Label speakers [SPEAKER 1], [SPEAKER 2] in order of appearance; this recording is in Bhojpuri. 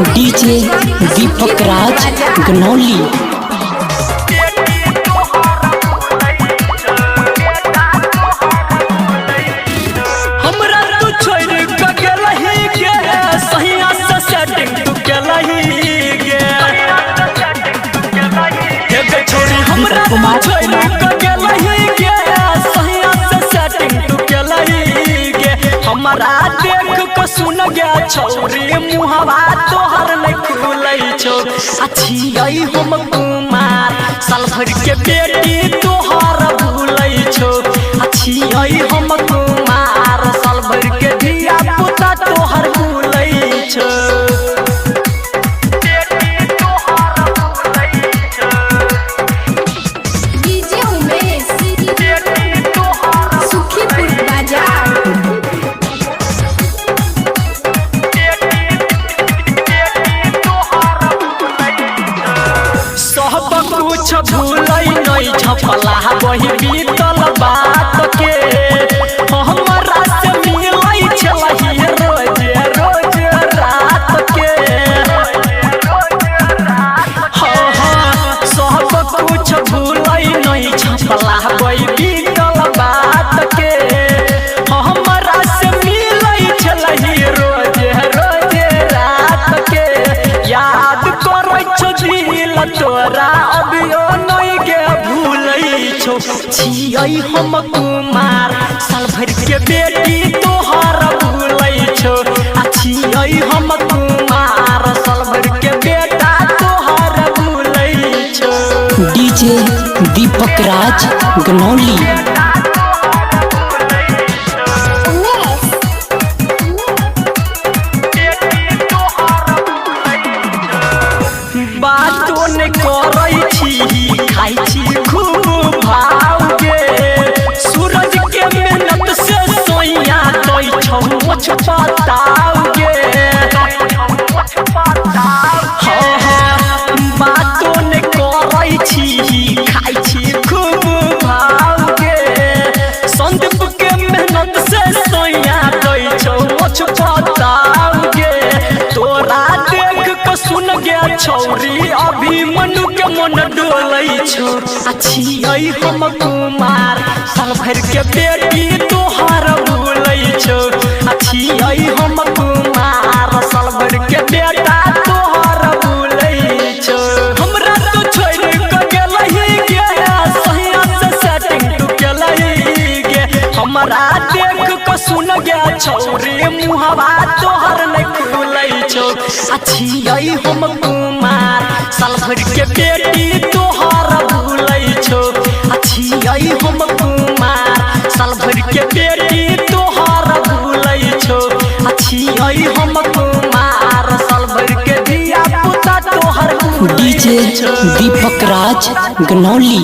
[SPEAKER 1] डीजे दीपक राज गनौली।
[SPEAKER 2] हमरा तू छोड़ के गेलही गे सहिया से सेटिंग तू केलही गे हे छोरी हमरा तू छोड़ के गेलही गे सहिया से सेटिंग तू केलही गे हमरा देख के सुन गे छौरी मुहवा तोहर नहीं खुलै छौ अच्छी आई हम कुमार साल भर के बेटी तोहर भूलै छौ अच्छी आई हम कुमार साल भर के धिया पुता तोहर भूलै छौ
[SPEAKER 3] डीजे उमेश सुखीपुर बाजार।
[SPEAKER 2] सब कुछ भूलै नहीं छपला वही बीतल बात के हमरा से मिलै छलही रोज रोज रात के सब कुछ भूलै नहीं छपला वही बीतल बात के हमरा से मिलै छलही रोज रोज रात के याद करै छौ दिल तोरा अभियो नहीं गे भूलै छौ छियै हम कुमार साल भर के बेटी तोहर भूलै छौ आ छियै हम कुमार साल भर के बेटा तोहर भूलै छौ।
[SPEAKER 1] डीजे दीपक राज गनौली।
[SPEAKER 2] बातो ने करै छी खाइ छी खूब भाव गे सूरज के मेहनत से सोइया दै छौ मुछ बताओ गे बातो ने करै छी खाइ छी खूब भाव गे संदीप के मेहनत से सोइया दै छौ मुछ बताओ गे तोरा देख के सुन गे छौरी अभी मनु के मन डोलै छौ अच्छी आई हम कुमार साल भर के बेटी तोहर भूलै छौ अच्छी आई हम कुमार साल भर के बेटा तोहर भूलै छौ हमरा तो छोड़ के गेलही गे सहिया से सेटिंग तू केलही गे हमरा देख के सुन गे छौरी मुहवा तोहर नहीं खुलै छौ अच्छी आई हम कुमार साल भर के बेटी तोहर भूलै छौ अच्छी आई हम कुमार साल भर के बेटी तोहर भूलै छौ अच्छी आई हम कुमार साल भर के धिया पुता तोहर भूलै छौ।
[SPEAKER 1] डीजे दीपक राज गनौली।